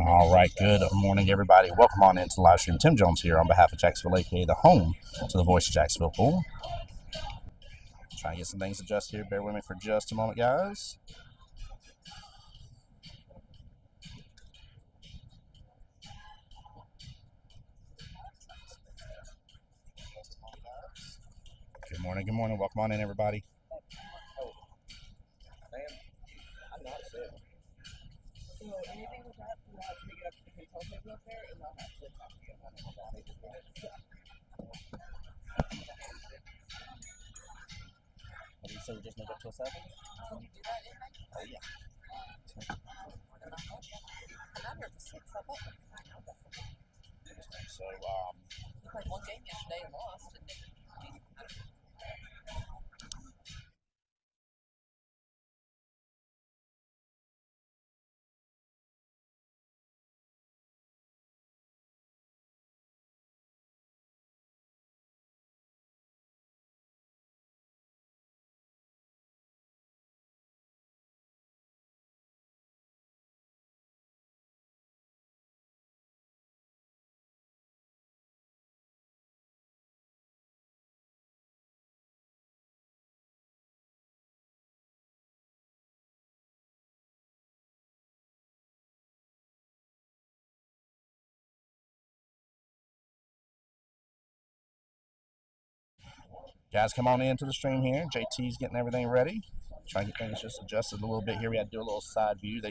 All right, good morning, everybody. Welcome on into the live stream. Tim Jones here on behalf of Jacksonville APA, the home to the voice of Jacksonville Pool. Trying to get some things adjusted here. Bear with me for just a moment, guys. Good morning, good morning. Welcome on in, everybody. What do you say we just moved up to a 7? Oh, yeah. So, Like one game yesterday and lost. guys, come on into the stream here. JT's getting everything ready. Trying to get things just adjusted a little bit here. We had to do a little side view.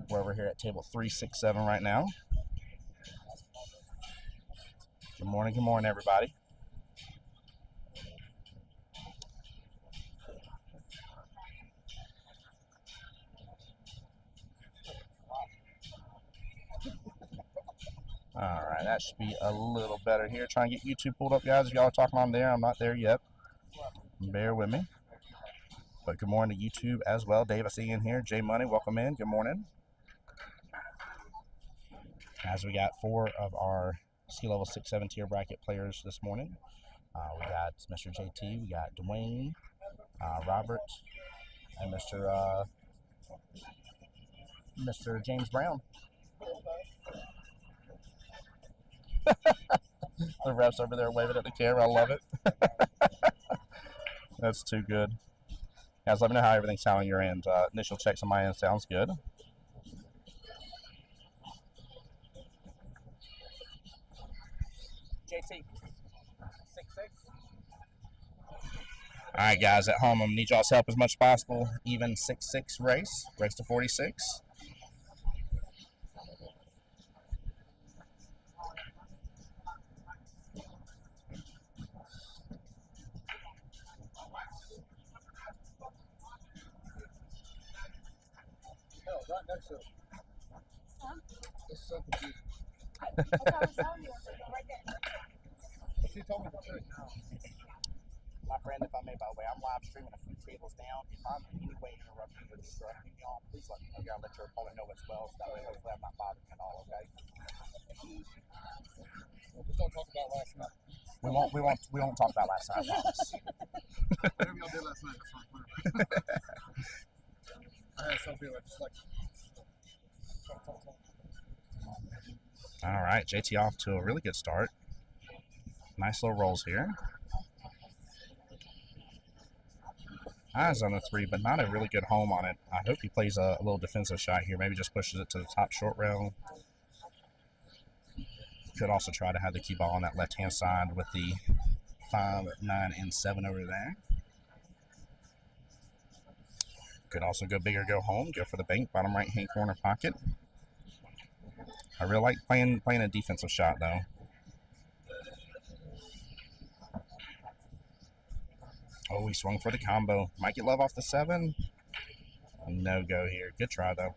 We're over here at table 367 right now. Good morning, everybody. All right, that should be a little better here. Trying to get YouTube pulled up, guys. If y'all are talking on there, I'm not there yet. Bear with me. But good morning to YouTube as well. Dave, I see you in here. Jay Money, welcome in. Good morning. As we got 4 of our ski level 6-7 tier bracket players this morning. We got Mr. JT, we got Dwayne, Robert, and Mr. James Brown. The refs over there waving at the camera. I love it. That's too good. Guys, let me know how everything's sounding on your end. Initial checks on my end sounds good. JT, 6'6". All right, guys, at home, I'm going to need y'all's help as much as possible. Even 6-6 race to 46. No, right next to it. Huh? It's so confusing. She told me the truth. My friend, if I may, by the way, I'm live streaming a few tables down. If I'm in any way interrupting or distracting y'all, please let me know. I'll let your opponent know as well. So that way, hopefully, I'm not bothering at all. Okay. Well, just don't talk about last night. We won't talk about last night. I promise. Whatever y'all did last night, that's fine. I had some people just like. All right, JT off to a really good start. Nice little rolls here. Eyes on the 3, but not a really good home on it. I hope he plays a little defensive shot here. Maybe just pushes it to the top short rail. Could also try to have the key ball on that left-hand side with the 5, 9, and 7 over there. Could also go big or go home. Go for the bank, bottom right-hand corner pocket. I really like playing a defensive shot, though. Oh, he swung for the combo. Might get love off the 7. No go here. Good try, though.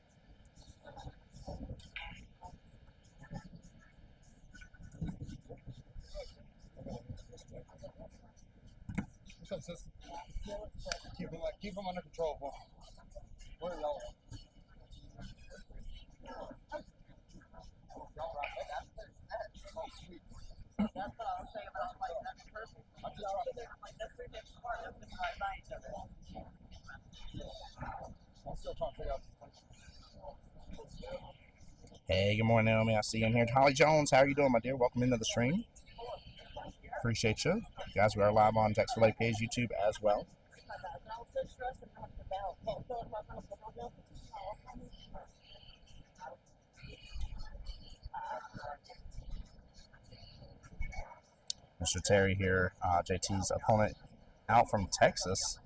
What's up, sister? Keep them under control for me. Where are y'all at? That's what I was saying about like that's perfect. Like that's their next part of the right by each other. I'm still trying to figure out this place. Hey, good morning, Naomi. I see you in here. Holly Jones, how are you doing, my dear? Welcome into the stream. Appreciate you. Guys, we are live on Jacksonville APA's YouTube as well. Mr. Terry here, JT's opponent out from Texas.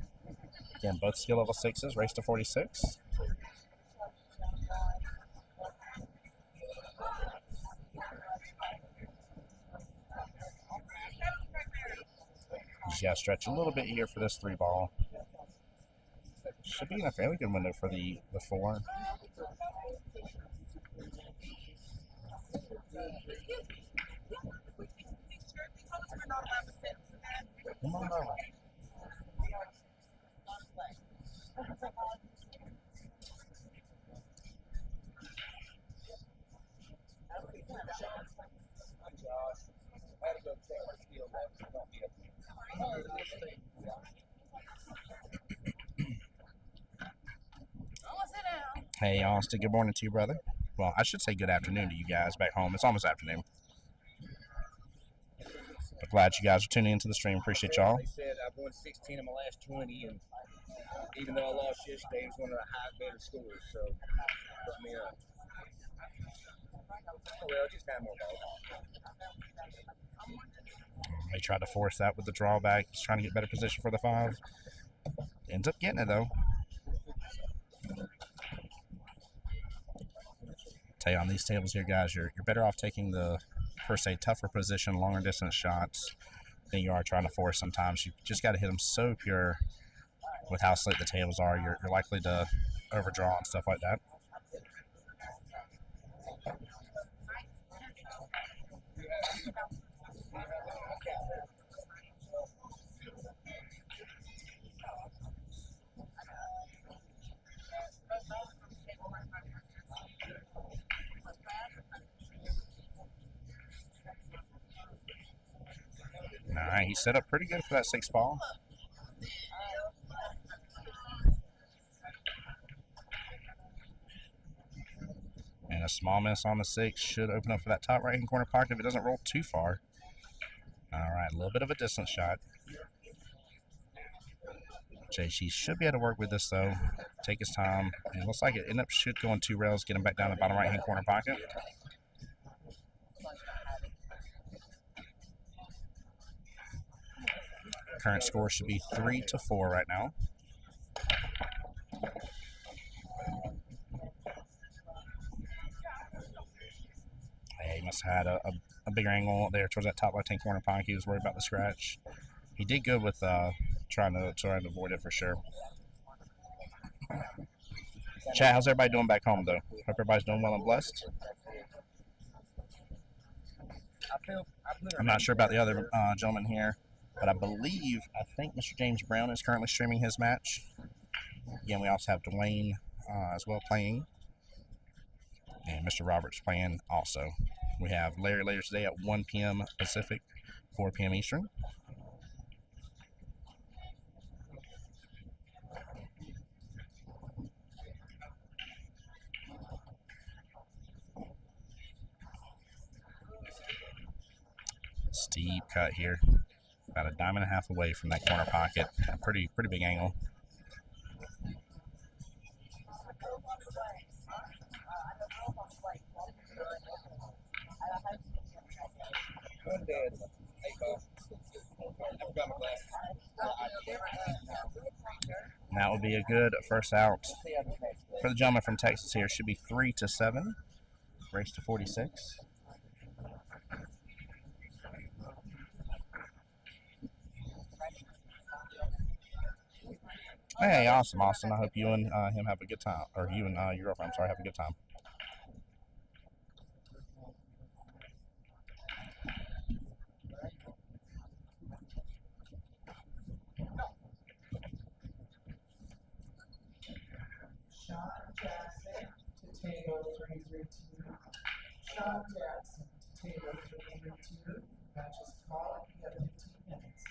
Again, both skill level 6s, race to 46. Just got to stretch a little bit here for this 3-ball. Should be in a fairly good window for the 4. Come on, Marlon. Hey, Austin. Good morning to you, brother. Well, I should say good afternoon to you guys back home. It's almost afternoon. But glad you guys are tuning into the stream. Appreciate y'all. They said I've won 16 of my last 20, and even though I lost yesterday, it was one of the better scores. So, put me up. Well, just 9 more balls. They tried to force that with the drawback. He's trying to get better position for the 5. Ends up getting it, though. Tell you on these tables here, guys, you're better off taking the, per se, tougher position, longer distance shots than you are trying to force sometimes. You just got to hit them so pure with how slick the tables are. You're likely to overdraw and stuff like that. All right, he set up pretty good for that 6-ball. And a small miss on the 6 should open up for that top right-hand corner pocket if it doesn't roll too far. All right, a little bit of a distance shot. JC should be able to work with this, though. Take his time. And it looks like it should go on 2 rails, get him back down to the bottom right-hand corner pocket. Current score should be 3-4 right now. He must have had a bigger angle there towards that top left-hand corner pocket. He was worried about the scratch. He did good with trying to avoid it for sure. Chat, how's everybody doing back home, though? Hope everybody's doing well and blessed. I'm not sure about the other gentleman here, but I think Mr. James Brown is currently streaming his match. Again, we also have Dwayne as well playing, and Mr. Roberts playing also. We have Larry later today at 1 p.m. Pacific, 4 p.m. Eastern. Steep cut here, about 1.5 dimes away from that corner pocket. A pretty big angle. And that will be a good first out for the gentleman from Texas here. Should be 3-7. Race to 46. Hey, awesome, Austin. I hope you and him have a good time. Or you and your girlfriend, I'm sorry, have a good time. Sean Jackson to table 332. Sean Jackson to table 332. Match is called. You have 15 minutes.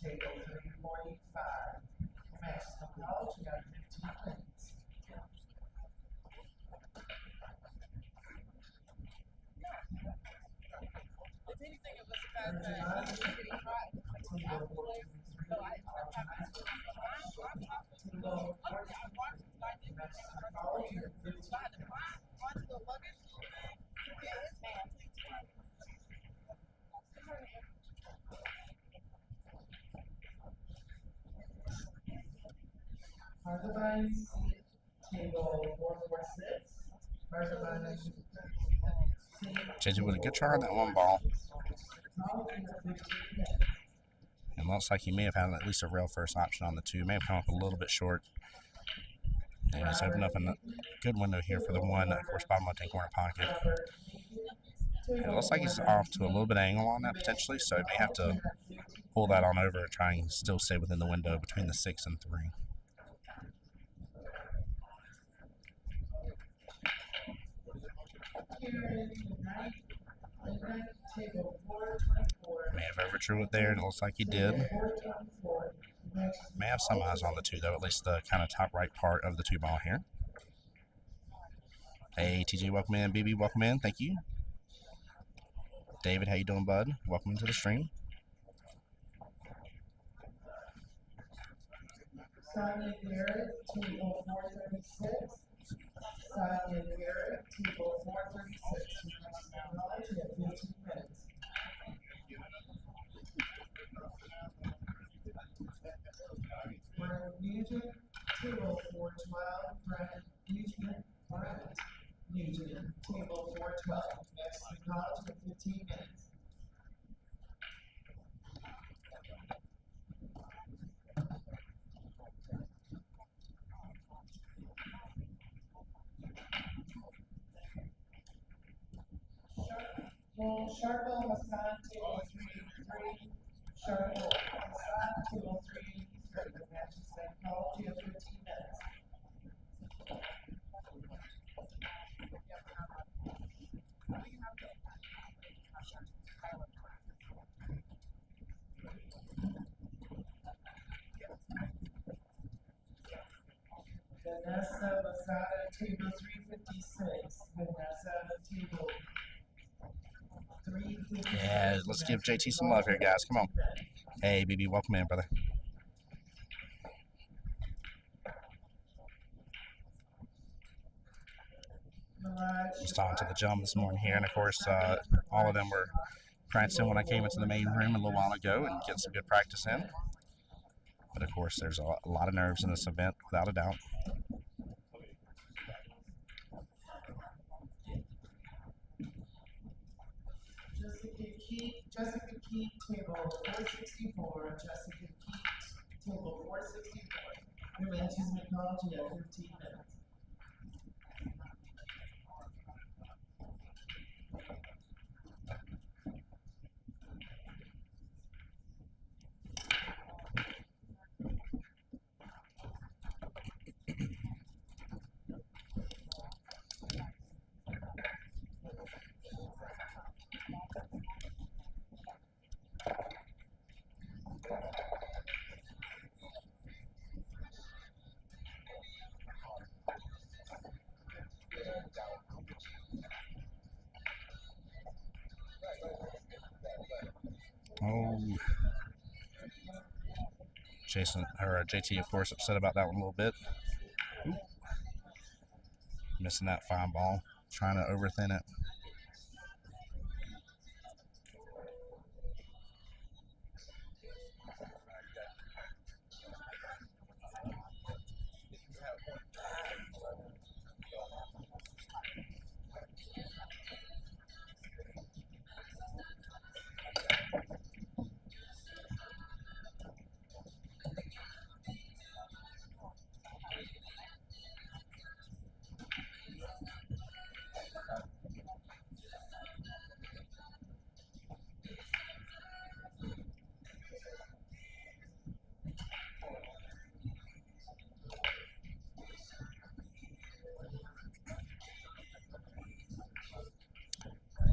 table 345. Match psychology, you got 15 minutes. If anything, it was the fact that he was getting hot. So I watched him like this. Onto the luggage. Yeah, his man. Arthritis, table 446. Arthritis. JT with a good try on that one ball. And looks like he may have had at least a rail first option on the two. May have come up a little bit short. And he's opened up a good window here for the one. Of course, bottom left-hand corner pocket. And it looks like he's off to a little bit of angle on that potentially, so he may have to pull that on over and try and still stay within the window between the 6 and 3. May have overdrew it there, and it looks like he did. May have some eyes on the two, though, at least the kind of top right part of the two ball here. Hey, TJ, welcome in. BB, welcome in. Thank you. David, how you doing, bud? Welcome into the stream. Sonia Garrett, table 436. Sonia Garrett, table 436. Knowledge, you have 15 minutes. Brent Nugent, table 412. Brent Nugent, table 412. Next to college, you have 15 minutes. Sharko Hassan, table 383. Sharko Hassan, table 383. Matches psychology, you have 15 minutes. Vanessa Lozada, table 356. Vanessa, table 356. Yeah, let's give JT some love here, guys. Come on. Hey, BB, welcome in, brother. Just on to the jump this morning here, and of course, all of them were practicing when I came into the main room a little while ago and getting some good practice in. But of course, there's a lot of nerves in this event, without a doubt. Jessica Keith, table 464. Jessica Keith, table 464. Your matches psychology, you have 15 minutes. Oh, JT, of course, upset about that one a little bit. Ooh. Missing that fine ball, trying to overthin it.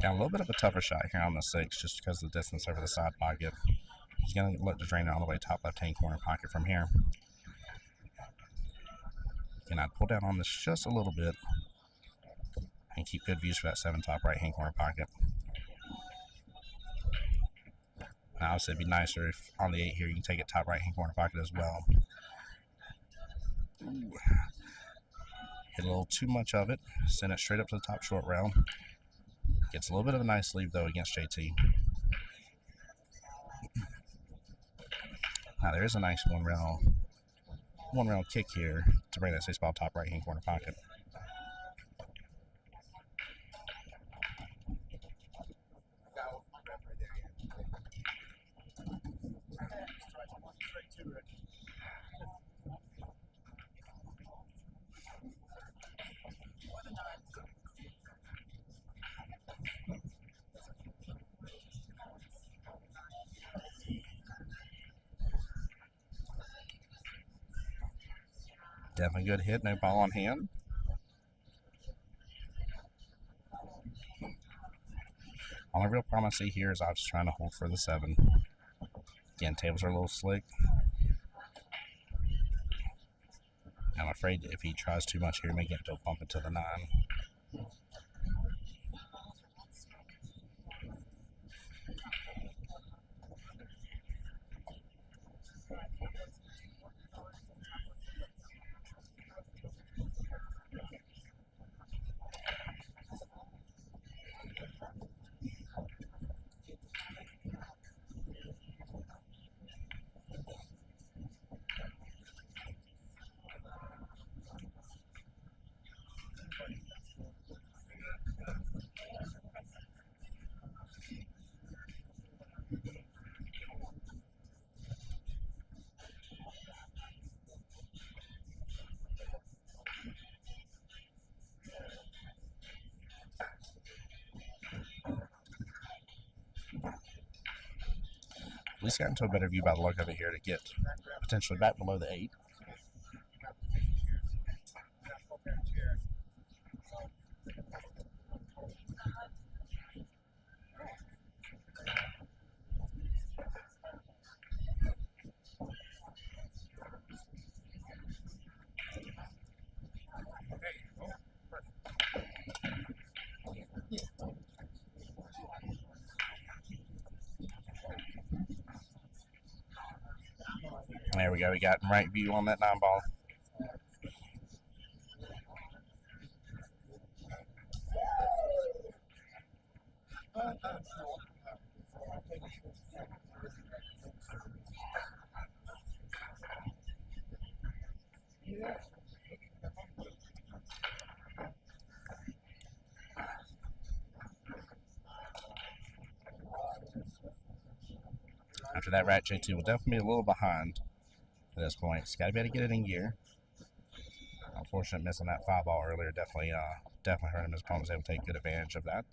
Got a little bit of a tougher shot here on the 6, just because of the distance over the side pocket. He's going to let the drainer all the way top left-hand corner pocket from here. And I'd pull down on this just a little bit and keep good views for that 7 top right-hand corner pocket. Now, obviously, it'd be nicer if on the 8 here you can take it top right-hand corner pocket as well. Ooh. Hit a little too much of it. Send it straight up to the top short rail. Gets a little bit of a nice leave, though, against JT. Now, there is a nice one rail kick here to bring that 6 ball top right-hand corner pocket. Definitely good hit, no ball on hand. Only real problem I see here is I was trying to hold for the 7. Again, tables are a little slick. I'm afraid if he tries too much here, he may get to bump into the 9. At least got into a better view by the look of it here to get potentially back below the 8. There we go. We got right view on that 9 ball. After that, Rat J2 will definitely be a little behind at this point. He's got to be able to get it in gear. Unfortunate missing that 5 ball earlier definitely hurt him. His opponent was able to take good advantage of that.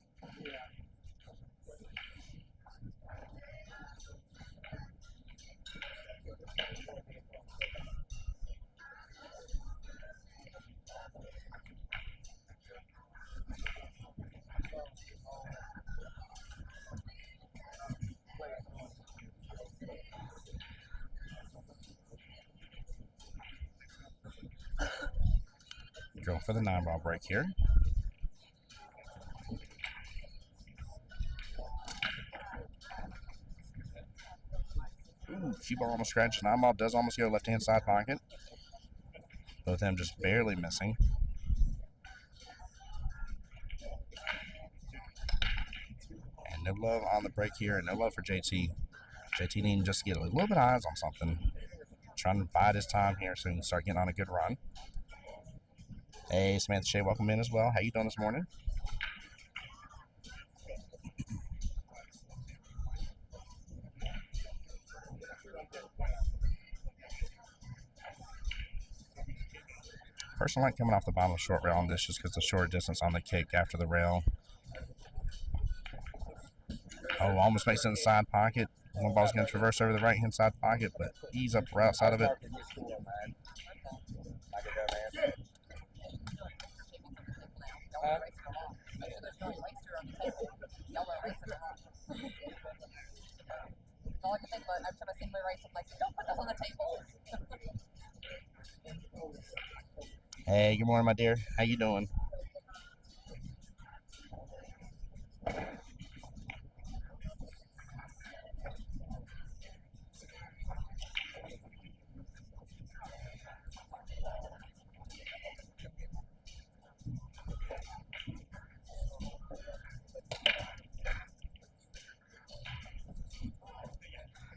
Going for the 9 ball break here. Ooh, cue ball almost scratched. 9 ball does almost go left hand side pocket. Both of them just barely missing. And no love on the break here, and no love for JT. JT needing just to get a little bit of eyes on something. Trying to bide his time here so he can start getting on a good run. Hey, Samantha Shea, welcome in as well. How you doing this morning? Personally, like coming off the bottom of the short rail on this just because the short distance on the kick after the rail. Oh, almost makes it in the side pocket. One ball's going to traverse over the right-hand side pocket, but he's up right outside of it. All I can think about, I'm trying race. I'm like, don't put this on the table. Hey, good morning, my dear. How you doing?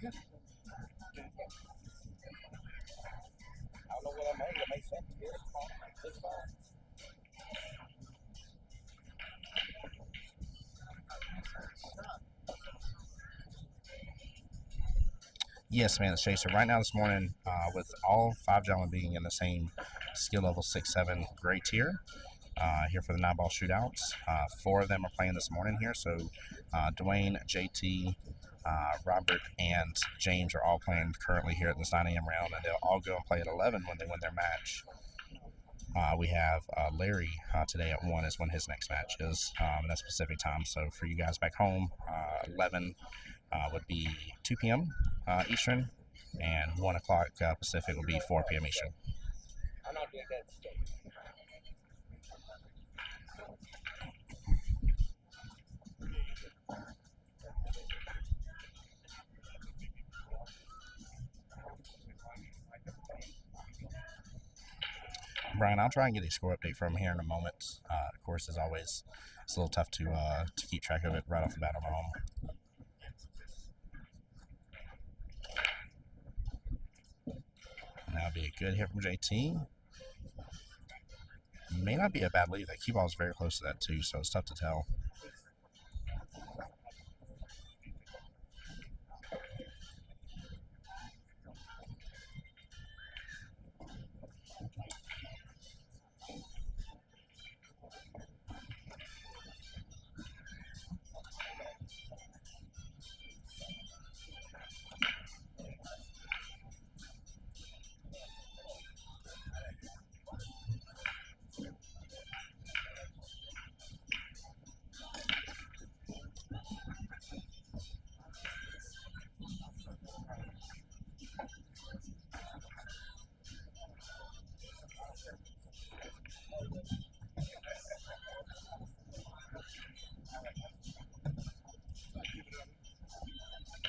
I don't know what I made. I made something good. It's fine. Yes, man, it's Chaser. Right now, this morning, with all 5 gentlemen being in the same skill level 6-7 grade tier, here for the 9-ball shootouts. 4 of them are playing this morning here. So Dwayne, JT, Robert, and James are all playing currently here at this 9 a.m. round, and they'll all go and play at 11 when they win their match. We have Larry today at 1 is when his next match is, and that's Pacific time. So for you guys back home, 11 would be 2 p.m. Eastern, and 1 o'clock Pacific would be 4 p.m. Eastern. I'm not doing that stuff. Brian, I'll try and get a score update from here in a moment. Of course, as always, it's a little tough to keep track of it right off the bat on my own. And that'll be a good hit from JT. May not be a bad lead. That cue ball is very close to that too, so it's tough to tell.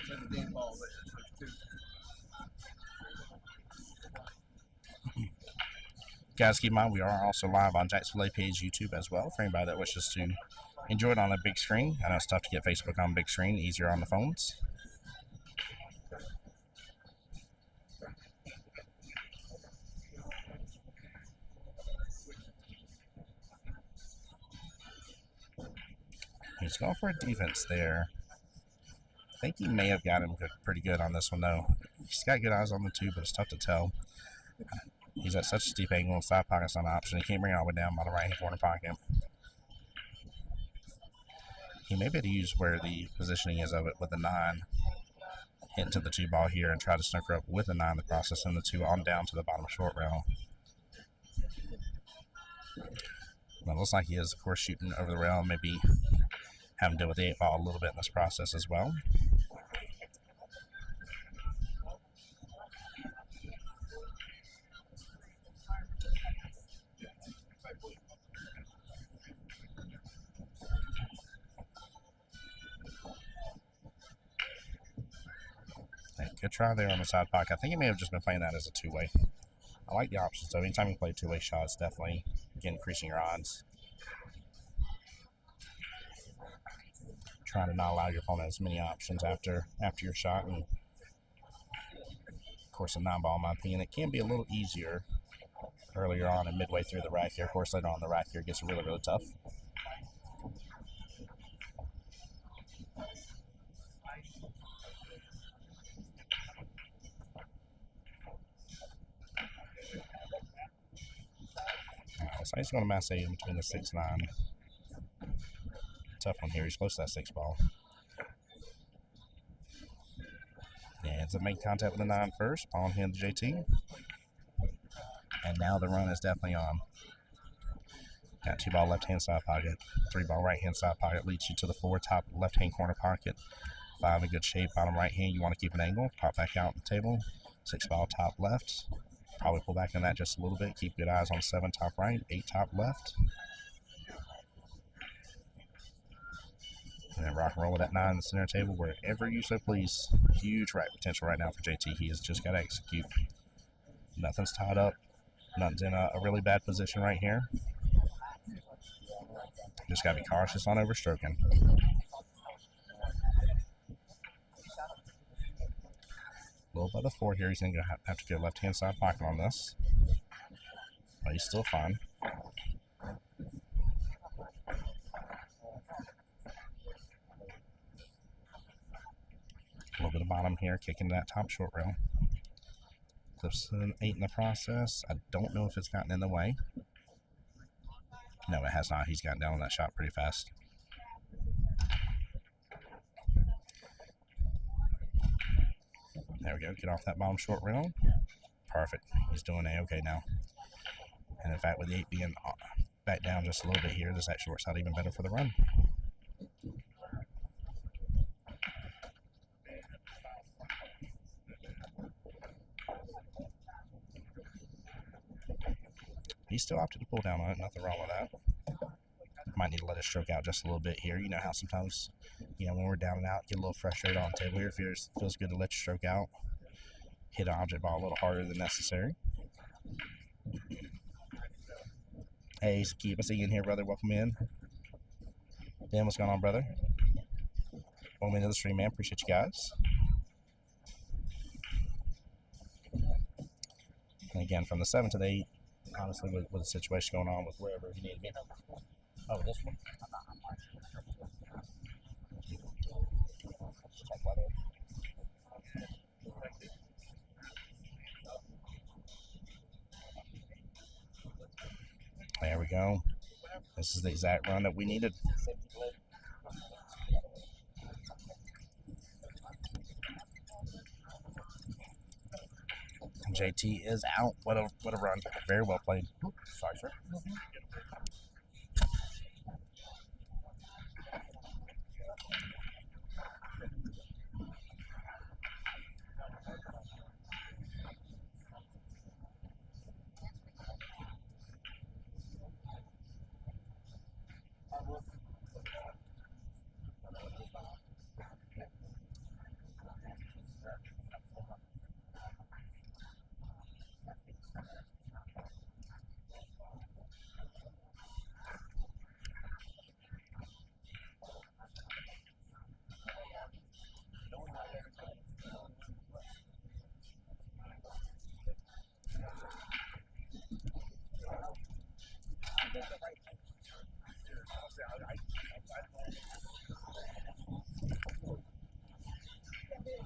There's a dead ball there. So it's 2. Guys, keep in mind we are also live on Jacksonville APA's YouTube as well for anybody that wishes to enjoy it on a big screen. I know it's tough to get Facebook on big screen, easier on the phones. He's going for a defense there. I think he may have got him pretty good on this one, though. He's got good eyes on the 2, but it's tough to tell. He's at such a steep angle, side pocket's not an option. He can't bring it all the way down by the right-hand corner pocket. He may be able to use where the positioning is of it with the 9, hit into the 2 ball here and try to snooker up with the 9 in the process, and the 2 on down to the bottom short rail. Well, it looks like he is, of course, shooting over the rail, maybe having to deal with the 8 ball a little bit in this process as well. Hey, good try there on the side pocket. I think he may have just been playing that as a 2-way. I like the options, so anytime you play 2-way shots, definitely increasing your odds. Trying to not allow your opponent as many options after your shot, and of course a 9-ball in my opinion, it can be a little easier earlier on and midway through the rack here. Of course later on the rack here it gets really tough. So he's going to mass 8 in between the 6-9. Tough one here. He's close to that 6 ball. Yeah, it's a make contact with the 9 first. Ball in hand to JT. And now the run is definitely on. Got 2 ball left hand side pocket. 3 ball right hand side pocket leads you to the 4 top left hand corner pocket. 5 in good shape. Bottom right hand, you want to keep an angle. Pop back out on the table. 6 ball top left. Probably pull back in that just a little bit. Keep good eyes on 7 top right. 8 top left. And then rock and roll with that 9 in the center table wherever you so please. Huge rack potential right now for JT. He has just got to execute. Nothing's tied up. Nothing's in a really bad position right here. Just got to be cautious on overstroking. A little by the 4 here. He's going to have to go left-hand side pocket on this. But he's still fine. A little bit of bottom here, kicking that top short rail. Clips an 8 in the process. I don't know if it's gotten in the way. No, it has not. He's gotten down on that shot pretty fast. There we go. Get off that bottom short rail. Perfect. He's doing A-okay now. And in fact, with the 8 being back down just a little bit here, this actually works out even better for the run. He still opted to pull down on it. Nothing wrong with that. Might need to let it stroke out just a little bit here. You know how sometimes, when we're down and out, get a little frustrated on the table here. It feels good to let you stroke out. Hit an object ball a little harder than necessary. Hey, Sakib, I see you in here, brother. Welcome in. Ben, what's going on, brother? Welcome into the stream, man. Appreciate you guys. And again, from the 7 to the 8, honestly, with the situation going on with wherever you need to be. Oh, this one? There we go. This is the exact run that we needed. JT is out. What a run. Very well played. Oops, sorry, sir.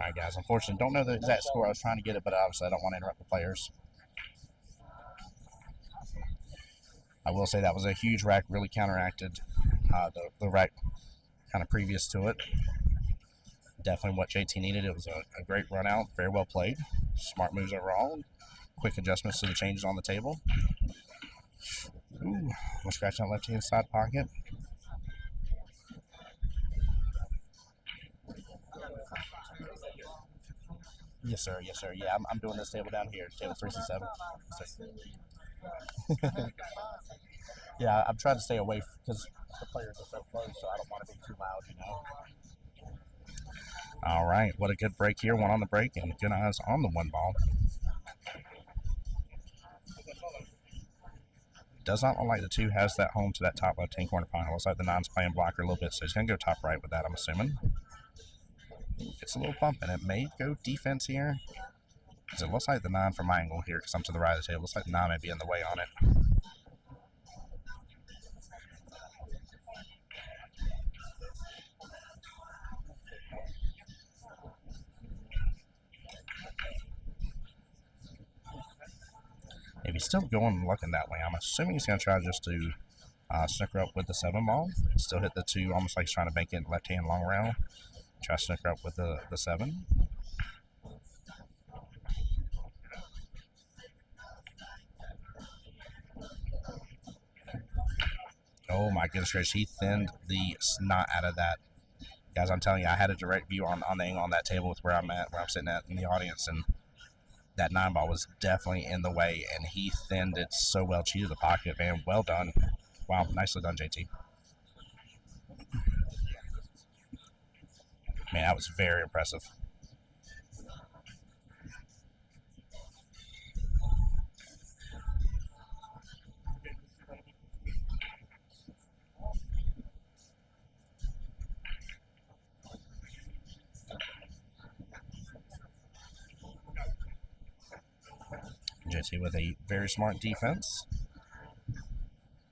Alright guys, unfortunately don't know the exact score. I was trying to get it, but obviously I don't want to interrupt the players. I will say that was a huge rack, really counteracted the rack kind of previous to it. Definitely what JT needed. It was a great run out, very well played. Smart moves overall. Quick adjustments to the changes on the table. Ooh, we're scratching that left-hand side pocket. Yes, sir. Yes, sir. Yeah, I'm doing this table down here, table 367. Yes, yeah, I'm trying to stay away because the players are so close, so I don't want to be too loud, All right, what a good break here. One on the break and good eyes on the 1 ball. Does not look like the 2 has that home to that top left-hand corner pile. Looks like the 9's playing blocker a little bit, so he's going to go top right with that, I'm assuming. Gets a little bump, and it may go defense here. Because it looks like the 9 from my angle here, because I'm to the right of the table. Looks like the 9 may be in the way on it. If he's still going looking that way, I'm assuming he's going to try just to snooker up with the 7 ball. Still hit the 2, almost like he's trying to bank it left-hand long rail. Try to snooker up with the 7. Oh my goodness gracious, he thinned the snot out of that Guys, I'm telling you, I had a direct view on the angle on that table with where I'm sitting at in the audience, and that 9-ball was definitely in the way, and he thinned it so well. Cheated the pocket, man. Well done. Wow, nicely done, JT. Man, that was very impressive. JT with a very smart defense.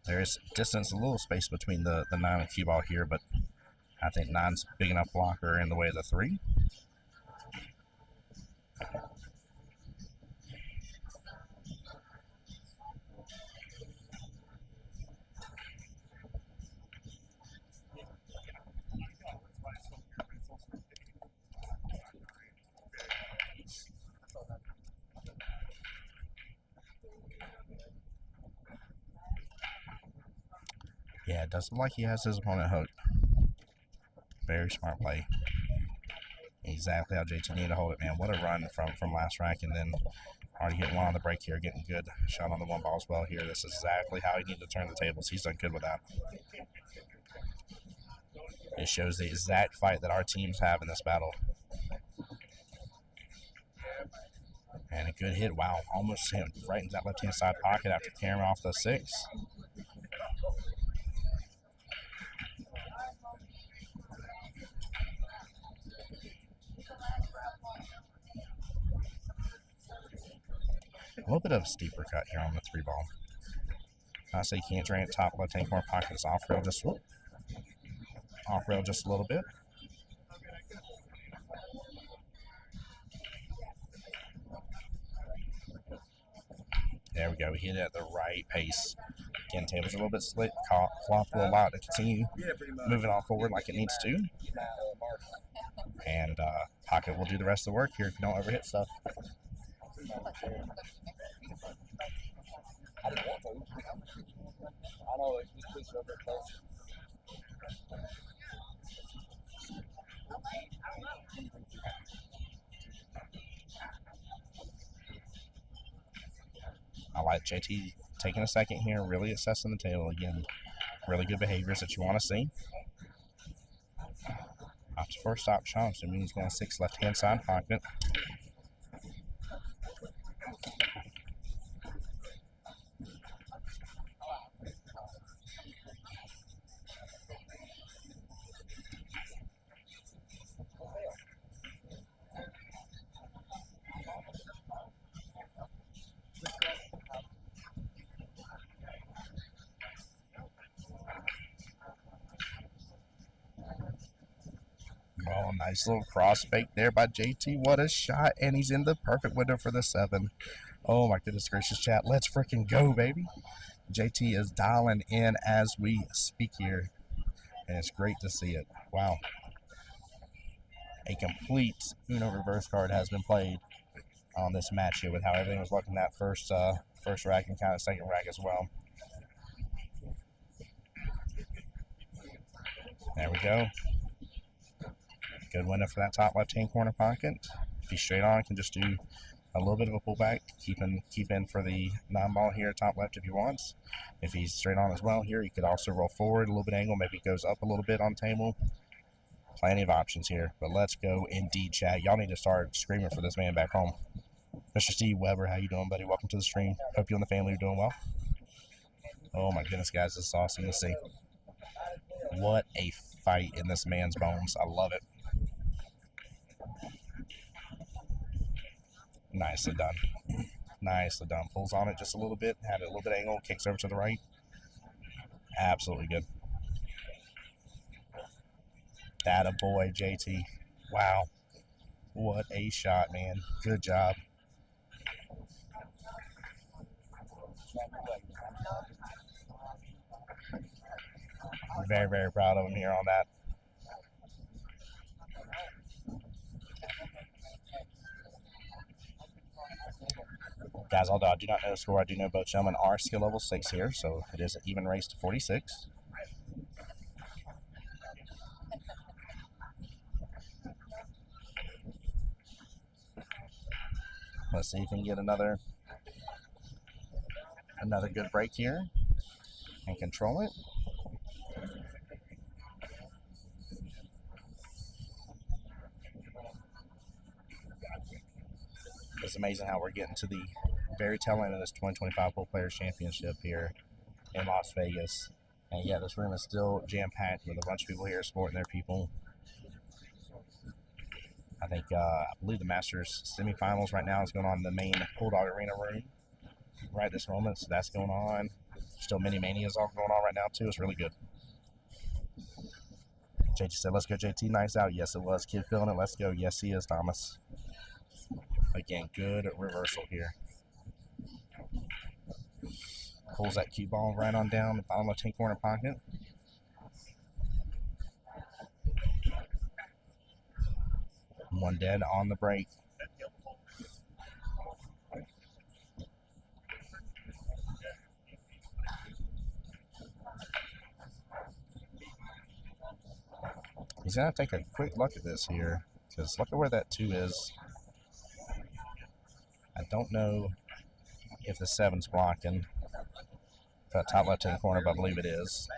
There's distance, a little space between the 9 and cue ball here, but I think 9's big enough blocker in the way of the 3. Yeah, it does look like he has his opponent hooked. Very smart play. Exactly how JT needed to hold it, man. What a run from last rack, and then already getting one on the break here, getting good shot on the 1 ball as well here. This is exactly how he needed to turn the tables. He's done good with that. It shows the exact fight that our teams have in this battle. And a good hit. Wow, almost hit right in that left-hand side pocket after carrying off the 6. A little bit of a steeper cut here on the 3 ball. I say you can't drain it top left-hand corner pocket. It's off rail just whoop. Off rail just a little bit. There we go. We hit it at the right pace. Again, table's a little bit slick. Cloth will allow it to continue moving on forward like it needs to. And pocket will do the rest of the work here if you don't overhit stuff. I didn't want to. I know it's just pushed over close. I like JT taking a second here, really assessing the table again. Really good behaviors that you want to see. After first stop shot, so he's going 6 left-hand side pocket. Oh, nice little cross fake there by JT. What a shot. And he's in the perfect window for the 7. Oh, my goodness gracious, chat. Let's freaking go, baby. JT is dialing in as we speak here. And it's great to see it. Wow. A complete Uno reverse card has been played on this match here with how everything was looking that first rack and kind of second rack as well. There we go. Good window for that top left-hand corner pocket. If he's straight on, can just do a little bit of a pullback, keep in for the 9-ball here, top left if he wants. If he's straight on as well here, he could also roll forward a little bit angle, maybe goes up a little bit on table. Plenty of options here, but let's go indeed, chat. Y'all need to start screaming for this man back home. Mr. Steve Weber, how you doing, buddy? Welcome to the stream. Hope you and the family are doing well. Oh my goodness, guys, this is awesome to see. What a fight in this man's bones. I love it. Nicely done. Nicely done. Pulls on it just a little bit. Had it a little bit angle. Kicks over to the right. Absolutely good. Atta boy, JT. Wow. What a shot, man. Good job. Very, very proud of him here on that. Guys, although I do not know the score, I do know both gentlemen are skill level 6 here, so it is an even race to 46. Let's see if we can get another good break here and control it. It's amazing how we're getting to the very tail end of this 2025 Pool Players Championship here in Las Vegas. And yeah, this room is still jam-packed with a bunch of people here supporting their people. I believe the Masters semifinals right now is going on in the main Bulldog Arena room right this moment. So that's going on. Still mini manias all going on right now too. It's really good. JT said, "Let's go, JT. Nice out." Yes, it was. Kid feeling it. Let's go. Yes, he is, Thomas. Again, good reversal here. Pulls that cue ball right on down the bottom left-hand corner pocket. One dead on the break. He's going to take a quick look at this here, because look at where that 2 is. I don't know if the 7's blocking for that top left-hand corner, but I believe it is.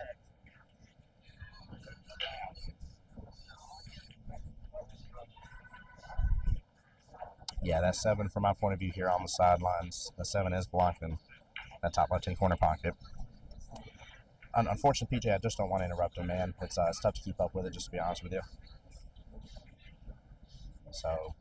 Yeah, that 7 from my point of view here on the sidelines. The 7 is blocking that top left-hand corner pocket. Unfortunately, PJ, I just don't want to interrupt him, man. It's tough to keep up with it, just to be honest with you. So...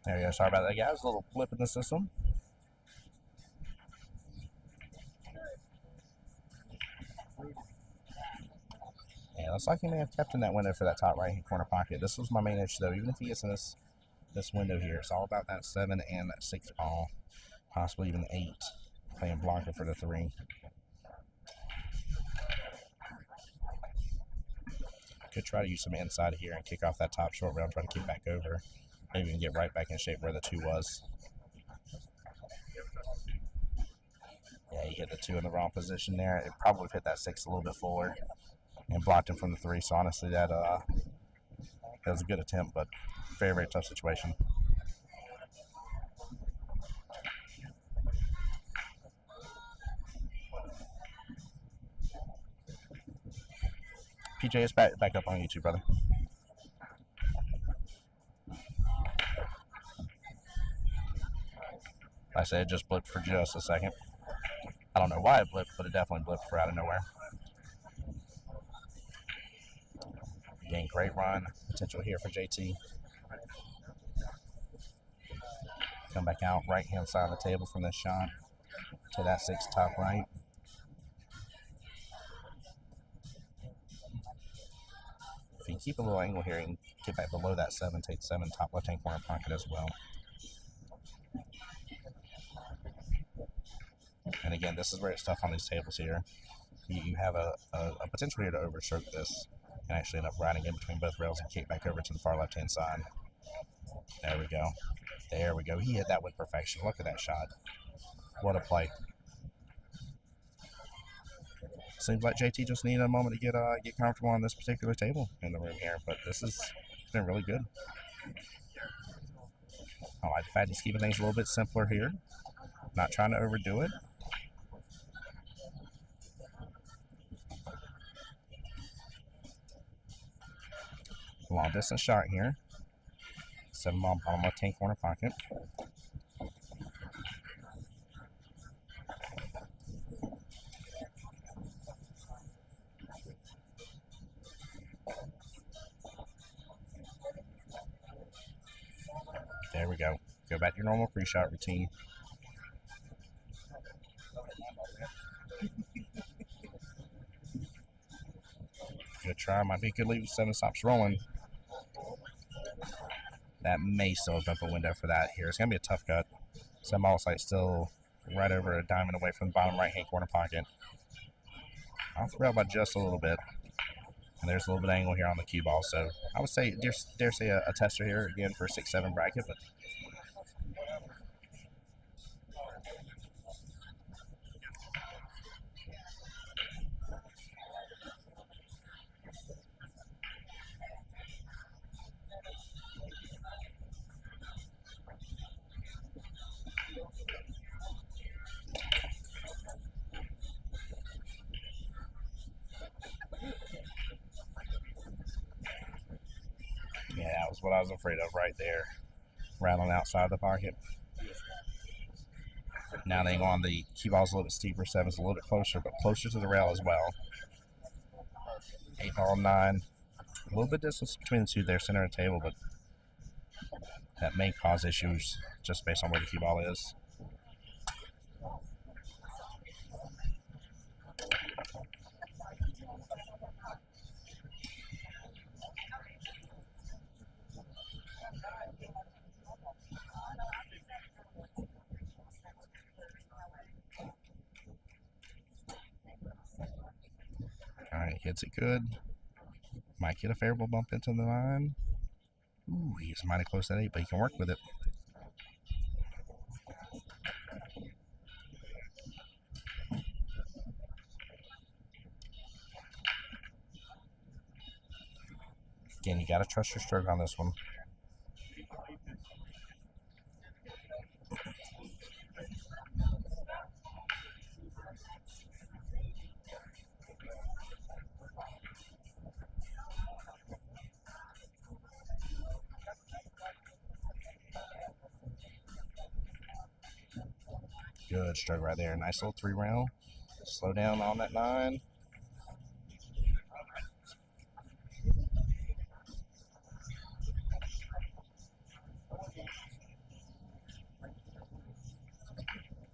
There you go. Sorry about that, guys. A little blip in the system. Yeah, looks like he may have kept in that window for that top right-hand corner pocket. This was my main issue, though. Even if he gets in this window here, it's all about that 7 and that 6 ball. Possibly even 8. Playing blocker for the 3. Could try to use some inside here and kick off that top short rail, try to kick back over. Maybe even get right back in shape where the 2 was. Yeah, he hit the 2 in the wrong position there. It probably hit that 6 a little bit forward and blocked him from the 3. So honestly, that was a good attempt, but very, very tough situation. PJ, it's back up on YouTube, brother. I said it just blipped for just a second. I don't know why it blipped, but it definitely blipped for out of nowhere. Again, great run potential here for JT. Come back out right-hand side of the table from this shot to that 6 top right. If you keep a little angle here, you can get back below that 7, take 7 top left-hand corner pocket as well. And again, this is where it's tough on these tables here. You have a potential here to overstroke this and actually end up riding in between both rails and kick back over to the far left-hand side. There we go. There we go. He hit that with perfection. Look at that shot. What a play. Seems like JT just needed a moment to get comfortable on this particular table in the room here, but this has been really good. I like the fact he's keeping things a little bit simpler here. Not trying to overdo it. Long distance shot here. 7 ball bottom left-hand corner pocket. There we go. Go back to your normal pre-shot routine. Good try. Might be a good lead if 7 stops rolling. That may still open up a window for that here. It's going to be a tough cut. 7 ball sight still right over a diamond away from the bottom right-hand corner pocket. Off the rail by just a little bit. And there's a little bit of angle here on the cue ball. So I would say, dare say a tester here again for 6-7 bracket. But yeah, that was what I was afraid of right there. Rattling outside the pocket. Now they go on the cue ball's a little bit steeper. 7's a little bit closer, but closer to the rail as well. 8 ball, 9. A little bit distance between the two there, center of the table, but that may cause issues just based on where the cue ball is. All right, hits it good. Might get a favorable bump into the 9. Ooh, he's mighty close to 8, but he can work with it. Again, you got to trust your stroke on this one. Good stroke right there. Nice little 3 round. Slow down on that 9.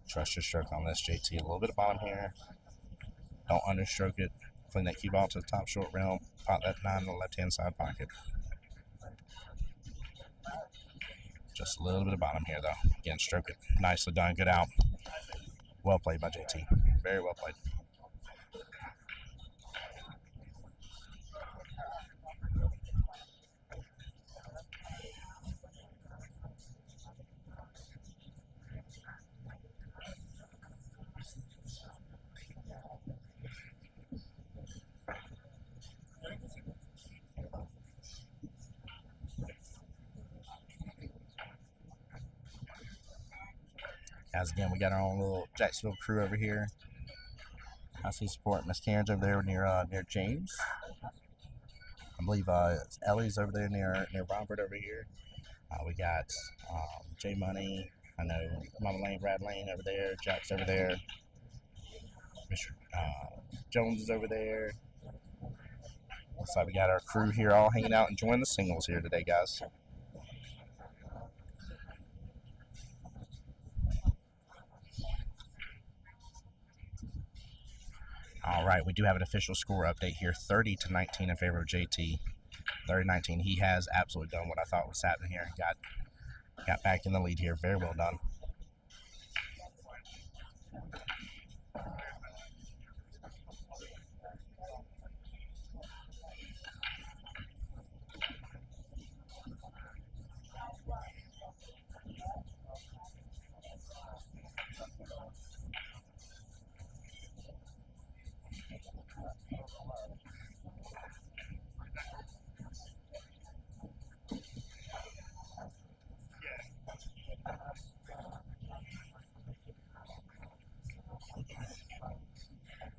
Trust your stroke on this, JT. A little bit of bottom here. Don't understroke it. Fling that cue ball to the top short rail. Pop that 9 in the left-hand side pocket. Just a little bit of bottom here, though. Again, stroke it. Nicely done. Good out. Well played by JT. Very well played. As again, we got our own little Jacksonville crew over here. I see support Miss Karen's over there near James. I believe Ellie's over there near Robert over here. We got J Money. I know Mama Lane, Brad Lane over there. Jack's over there. Mr. Jones is over there. Looks like we got our crew here all hanging out enjoying the singles here today, guys. All right, we do have an official score update here, 30-19 in favor of JT. 30-19. He has absolutely done what I thought was happening here. Got back in the lead here. Very well done.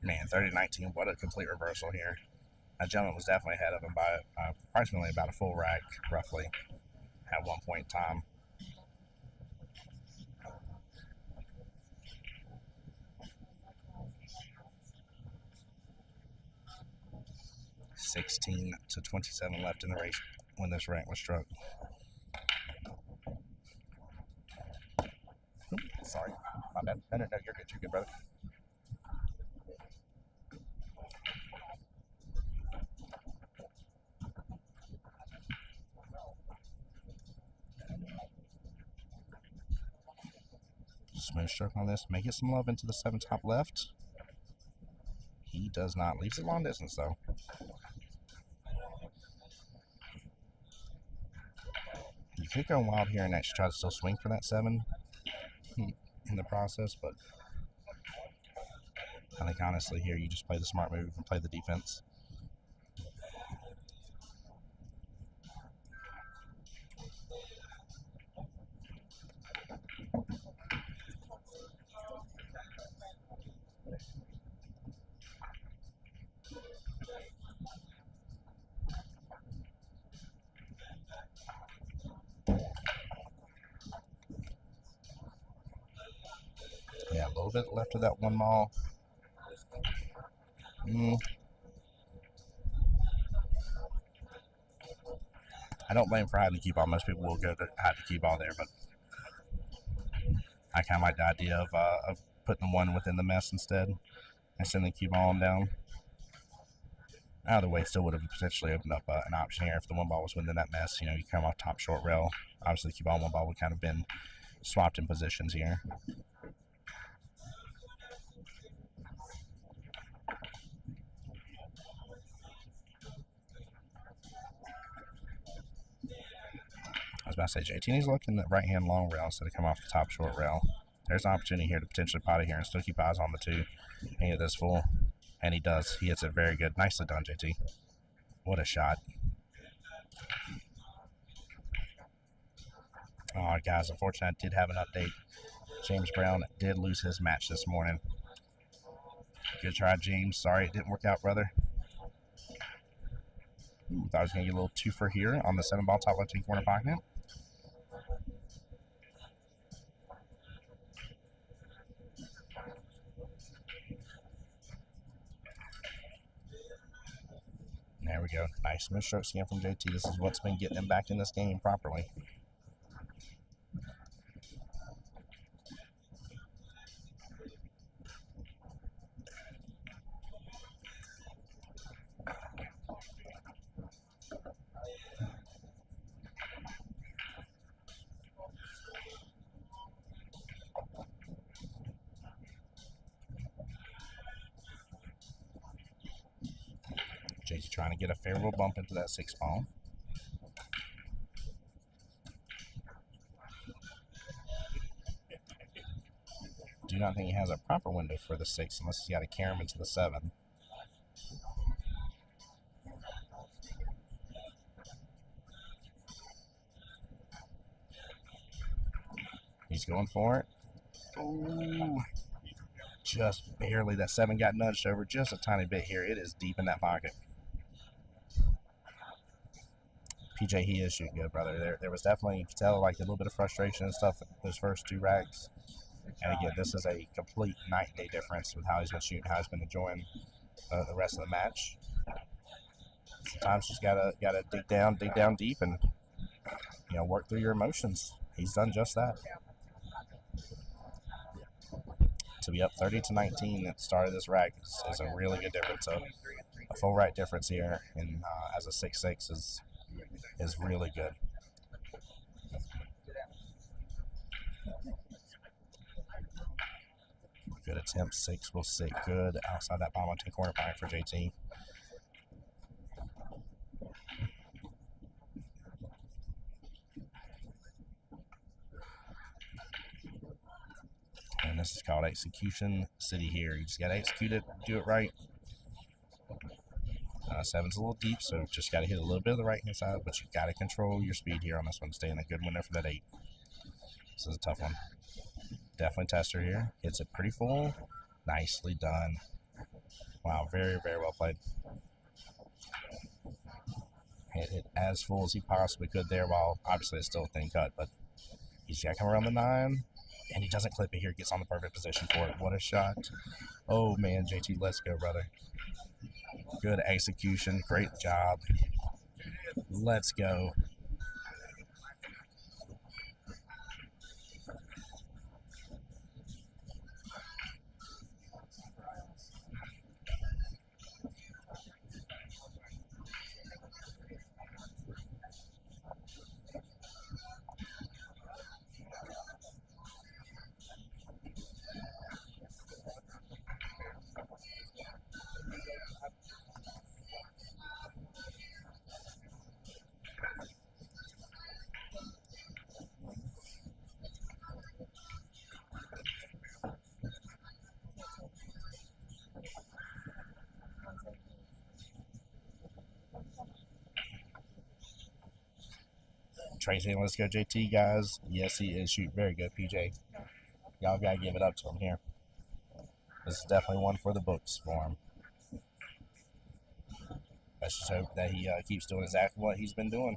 Man, 30-19, what a complete reversal here. That gentleman was definitely ahead of him by approximately about a full rack, roughly, at one point in time. (16-27) left in the race when this rank was struck. Sorry. My bad. No, you're good. You're good, brother. Smooth stroke on this. May get some love into the 7 top left. He does not. Leaves it long distance, though. You could go wild here and actually try to still swing for that 7 in the process, but I think honestly here you just play the smart move and play the defense. Yeah, a little bit left of that 1 ball. I don't blame him for hiding the cue ball. Most people will go to hide the cue ball there, but I kind of like the idea of putting the 1 within the mess instead and sending the cue ball on down. Either way, still would have potentially opened up an option here if the 1 ball was within that mess. You know, you come off top short rail. Obviously, the cue ball and 1 ball would kind of been swapped in positions here. I was about to say, JT needs to look in the right-hand long rail instead of come off the top short rail. There's an opportunity here to potentially pot it here and still keep eyes on the 2 and get this full. And he does. He hits it very good. Nicely done, JT. What a shot. Oh, guys, unfortunately, I did have an update. James Brown did lose his match this morning. Good try, James. Sorry it didn't work out, brother. Ooh, thought I was going to get a little 2 for here on the 7 ball top left-hand corner pocket. There we go. Nice smooth strokes again from JT. This is what's been getting him back in this game properly. JT trying to get a favorable bump into that 6 ball. Do not think he has a proper window for the 6 unless he's got to carry him into the 7. He's going for it. Ooh. Just barely. That 7 got nudged over just a tiny bit here. It is deep in that pocket. PJ, he is shooting good, brother. There was definitely, you could tell, like a little bit of frustration and stuff those first 2 racks. And again, this is a complete night and day difference with how he's been shooting, how he's been enjoying the rest of the match. Sometimes you just gotta dig down deep, and work through your emotions. He's done just that. To be up 30-19 at the start of this rack is a really good difference. So a full rack difference here, and as a 6-6 is really good. Good attempt. 6 will sit good outside that bottom left corner pocket for JT. And this is called Execution City here. You just got to execute it, do it right. 7's a little deep, so just got to hit a little bit of the right-hand side, but you got to control your speed here on this one. Stay in a good window for that 8. This is a tough one. Definitely tester here. Hits it pretty full. Nicely done. Wow, very, very well played. Hit it as full as he possibly could there, while obviously it's still a thin cut, but he's got to come around the 9, and he doesn't clip it here. Gets on the perfect position for it. What a shot. Oh, man, JT, let's go, brother. Good execution. Great job. Let's go. Tracy, let's go JT, guys. Yes, he is shooting very good, PJ. Y'all got to give it up to him here. This is definitely one for the books for him. Let's just hope that he keeps doing exactly what he's been doing.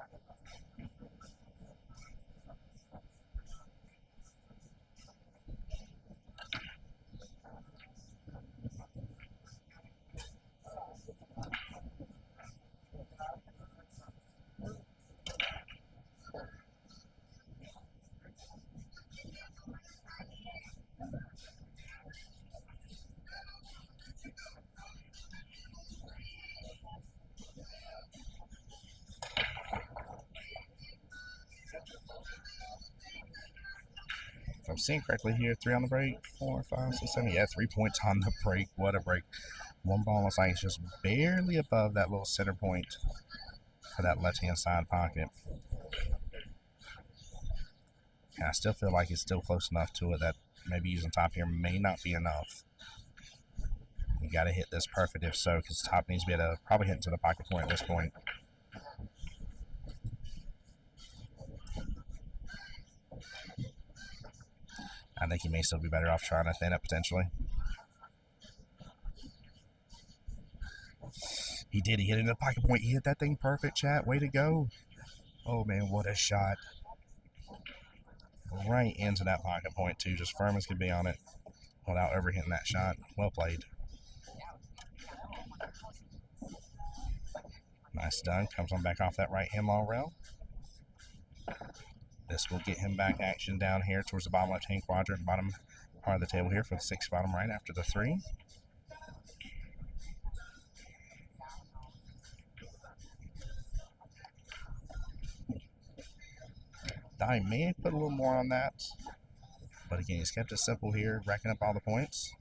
If I'm seeing correctly here, 3 on the break, 4, 5, 6, 7. Yeah, 3 points on the break. What a break. One ball looks like it's just barely above that little center point for that left-hand side pocket. And I still feel like it's still close enough to it that maybe using top here may not be enough. You got to hit this perfect if so, because top needs to be able to probably hit into the pocket point at this point. I think he may still be better off trying to thin it potentially. He did. He hit it in the pocket point. He hit that thing perfect, chat. Way to go. Oh, man, what a shot. Right into that pocket point, too. Just firm as could be on it without overhitting that shot. Well played. Nice done. Comes on back off that right-hand long rail. This will get him back action down here towards the bottom left-hand quadrant, bottom part of the table here for the 6 bottom right after the 3. I may have put a little more on that, but again, he's kept it simple here, racking up all the points.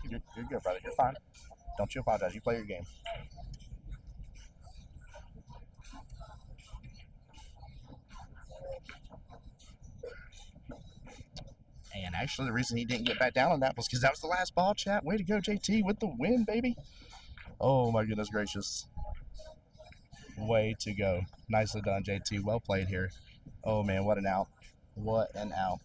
You're good, brother. You're fine. Don't you apologize. You play your game. And actually, the reason he didn't get back down on that was because that was the last ball, chat. Way to go, JT, with the win, baby. Oh, my goodness gracious. Way to go. Nicely done, JT. Well played here. Oh, man, what an out. What an out.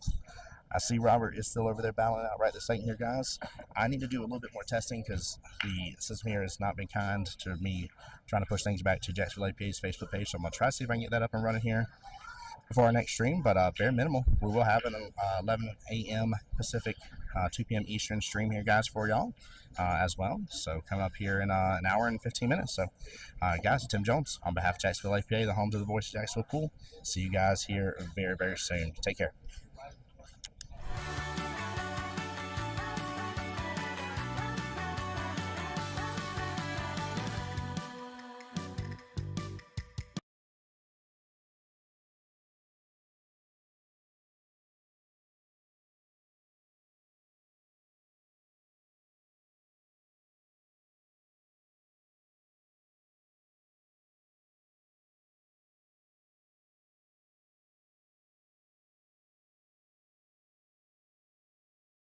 I see Robert is still over there battling out right this second here, guys. I need to do a little bit more testing because the system here has not been kind to me trying to push things back to Jacksonville APA's Facebook page. So I'm going to try to see if I can get that up and running here before our next stream, but bare minimal. We will have an 11 a.m. Pacific, 2 p.m. Eastern stream here, guys, for y'all as well. So coming up here in an hour and 15 minutes. So, guys, Tim Jones on behalf of Jacksonville APA, the home to the Voice of Jacksonville Pool. See you guys here very, very soon. Take care.